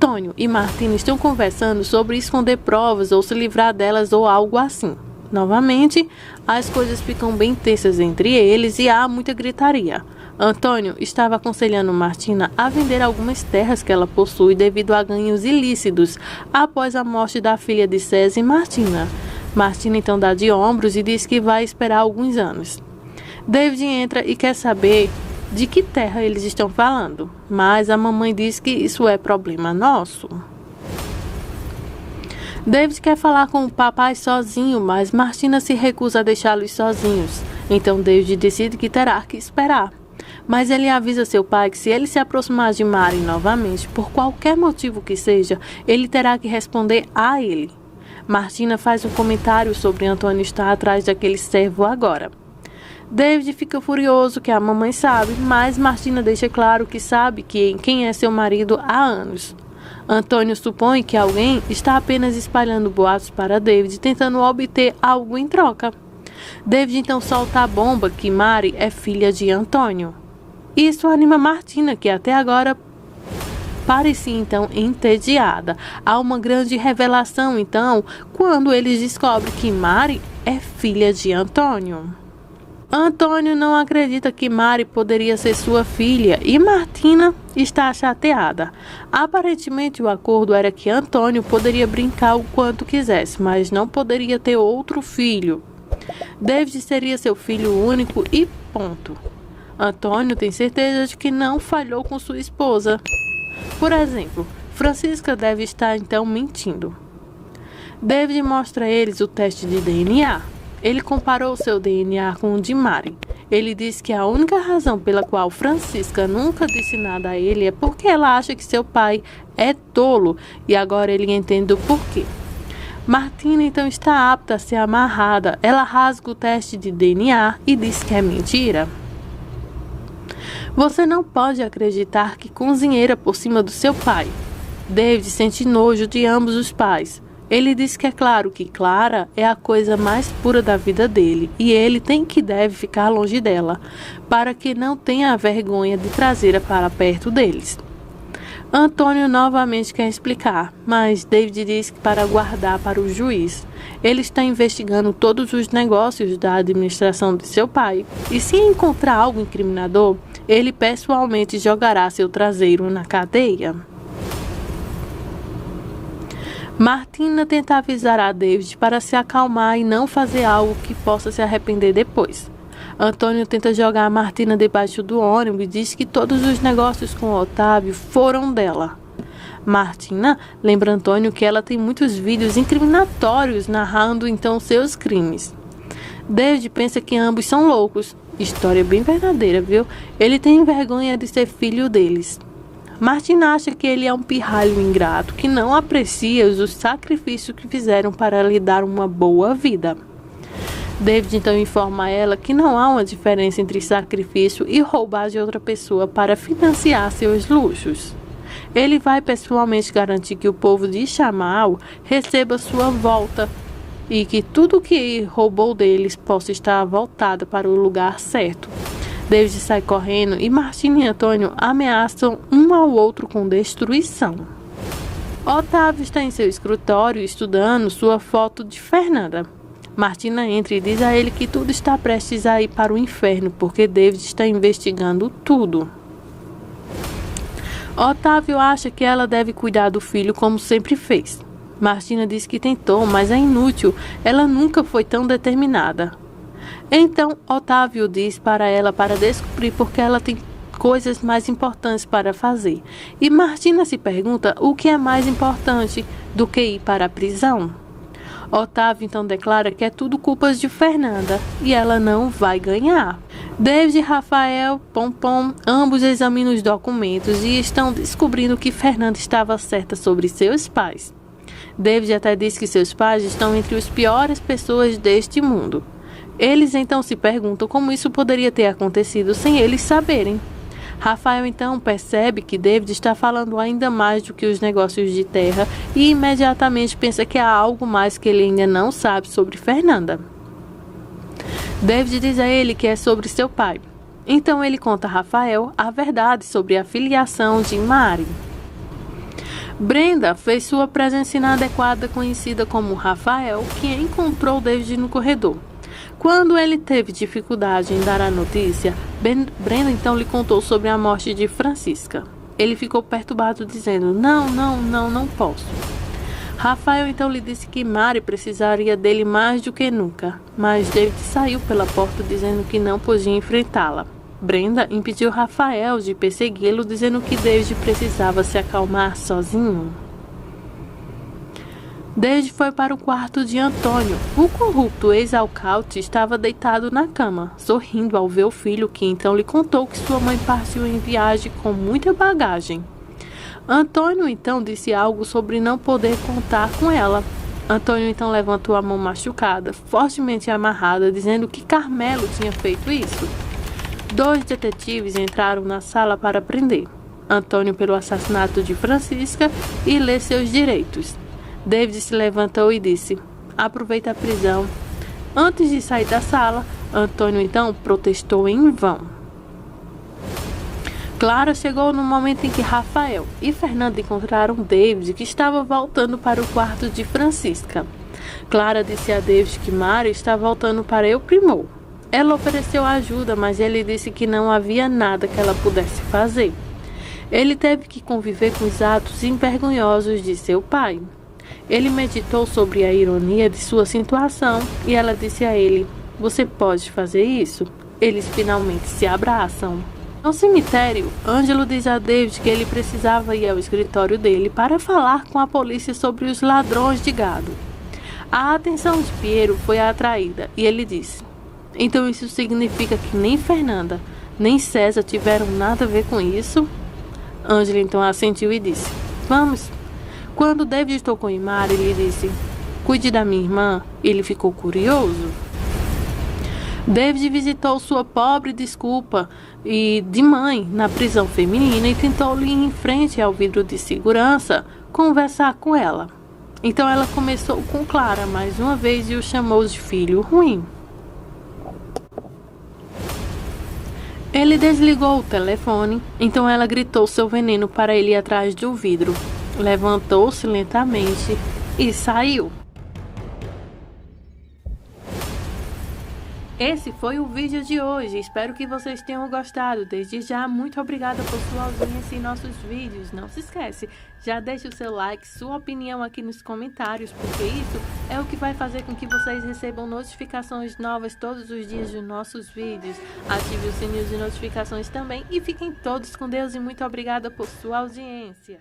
Antônio e Martina estão conversando sobre esconder provas ou se livrar delas ou algo assim. Novamente, as coisas ficam bem tensas entre eles e há muita gritaria. Antônio estava aconselhando Martina a vender algumas terras que ela possui devido a ganhos ilícitos após a morte da filha de César e Martina. Martina então dá de ombros e diz que vai esperar alguns anos. David entra e quer saber de que terra eles estão falando, mas a mamãe diz que isso é problema nosso. David quer falar com o papai sozinho, mas Martina se recusa a deixá-los sozinhos. Então David decide que terá que esperar. Mas ele avisa seu pai que se ele se aproximar de Mari novamente, por qualquer motivo que seja, ele terá que responder a ele. Martina faz um comentário sobre Antônio estar atrás daquele servo agora. David fica furioso que a mamãe sabe, mas Martina deixa claro que sabe quem é seu marido há anos. Antônio supõe que alguém está apenas espalhando boatos para David, tentando obter algo em troca. David então solta a bomba que Mari é filha de Antônio. Isso anima Martina, que até agora parecia então entediada. Há uma grande revelação então, quando eles descobrem que Mari é filha de Antônio. Antônio não acredita que Mari poderia ser sua filha e Martina está chateada. Aparentemente o acordo era que Antônio poderia brincar o quanto quisesse, mas não poderia ter outro filho. David seria seu filho único e ponto. Antônio tem certeza de que não falhou com sua esposa. Por exemplo, Francisca deve estar então mentindo. David mostra a eles o teste de DNA. Ele comparou seu DNA com o de Mari. Ele diz que a única razão pela qual Francisca nunca disse nada a ele é porque ela acha que seu pai é tolo e agora ele entende o porquê. Martina então está apta a ser amarrada. Ela rasga o teste de DNA e diz que é mentira. Você não pode acreditar que cozinheira por cima do seu pai. David sente nojo de ambos os pais. Ele diz que é claro que Clara é a coisa mais pura da vida dele e ele deve ficar longe dela, para que não tenha a vergonha de trazê-la para perto deles. Antônio novamente quer explicar, mas David diz que para guardar para o juiz. Ele está investigando todos os negócios da administração de seu pai e se encontrar algo incriminador, ele pessoalmente jogará seu traseiro na cadeia. Martina tenta avisar a David para se acalmar e não fazer algo que possa se arrepender depois. Antônio tenta jogar a Martina debaixo do ônibus e diz que todos os negócios com Otávio foram dela. Martina lembra Antônio que ela tem muitos vídeos incriminatórios narrando então seus crimes. David pensa que ambos são loucos. História bem verdadeira, viu? Ele tem vergonha de ser filho deles. Martina acha que ele é um pirralho ingrato, que não aprecia os sacrifícios que fizeram para lhe dar uma boa vida. David então informa a ela que não há uma diferença entre sacrifício e roubar de outra pessoa para financiar seus luxos. Ele vai pessoalmente garantir que o povo de Chamal receba sua volta e que tudo que roubou deles possa estar voltado para o lugar certo. David sai correndo e Martina e Antônio ameaçam um ao outro com destruição. Otávio está em seu escritório estudando sua foto de Fernanda. Martina entra e diz a ele que tudo está prestes a ir para o inferno porque David está investigando tudo. Otávio acha que ela deve cuidar do filho como sempre fez. Martina diz que tentou, mas é inútil. Ela nunca foi tão determinada. Então, Otávio diz para ela para descobrir porque ela tem coisas mais importantes para fazer. E Martina se pergunta o que é mais importante do que ir para a prisão. Otávio então declara que é tudo culpas de Fernanda e ela não vai ganhar. David e Rafael Pompom ambos examinam os documentos e estão descobrindo que Fernanda estava certa sobre seus pais. David até diz que seus pais estão entre as piores pessoas deste mundo. Eles então se perguntam como isso poderia ter acontecido sem eles saberem. Rafael então percebe que David está falando ainda mais do que os negócios de terra e imediatamente pensa que há algo mais que ele ainda não sabe sobre Fernanda. David diz a ele que é sobre seu pai. Então ele conta a Rafael a verdade sobre a filiação de Mari. Brenda fez sua presença inadequada conhecida como Rafael, que encontrou David no corredor. Quando ele teve dificuldade em dar a notícia, Brenda então lhe contou sobre a morte de Francisca. Ele ficou perturbado, dizendo: não posso. Rafael então lhe disse que Mari precisaria dele mais do que nunca, mas David saiu pela porta dizendo que não podia enfrentá-la. Brenda impediu Rafael de persegui-lo, dizendo que David precisava se acalmar sozinho. David foi para o quarto de Antônio. O corrupto ex-alcaute estava deitado na cama, sorrindo ao ver o filho, que então lhe contou que sua mãe partiu em viagem com muita bagagem. Antônio então disse algo sobre não poder contar com ela. Antônio então levantou a mão machucada, fortemente amarrada, dizendo que Carmelo tinha feito isso. 2 detetives entraram na sala para prender Antônio pelo assassinato de Francisca e ler seus direitos. David se levantou e disse: aproveita a prisão. Antes de sair da sala, Antônio então protestou em vão. Clara chegou no momento em que Rafael e Fernanda encontraram David, que estava voltando para o quarto de Francisca. Clara disse a David que Mari está voltando para El Primor. Ela ofereceu ajuda, mas ele disse que não havia nada que ela pudesse fazer. Ele teve que conviver com os atos envergonhosos de seu pai. Ele meditou sobre a ironia de sua situação e ela disse a ele: você pode fazer isso? Eles finalmente se abraçam. No cemitério, Ângelo diz a David que ele precisava ir ao escritório dele para falar com a polícia sobre os ladrões de gado. A atenção de Piero foi atraída e ele disse: então isso significa que nem Fernanda, nem César tiveram nada a ver com isso? Ângelo então assentiu e disse: vamos. Quando David tocou em Mari, ele disse: cuide da minha irmã. Ele ficou curioso. David visitou sua pobre desculpa de mãe na prisão feminina e tentou ir em frente ao vidro de segurança conversar com ela. Então ela começou com Clara mais uma vez e o chamou de filho ruim. Ele desligou o telefone, então ela gritou seu veneno para ele ir atrás do vidro. Levantou-se lentamente e saiu. Esse foi o vídeo de hoje, espero que vocês tenham gostado. Desde já, muito obrigada por sua audiência em nossos vídeos. Não se esquece, já deixe o seu like, sua opinião aqui nos comentários, porque isso é o que vai fazer com que vocês recebam notificações novas todos os dias de nossos vídeos. Ative o sininho de notificações também e fiquem todos com Deus e muito obrigada por sua audiência.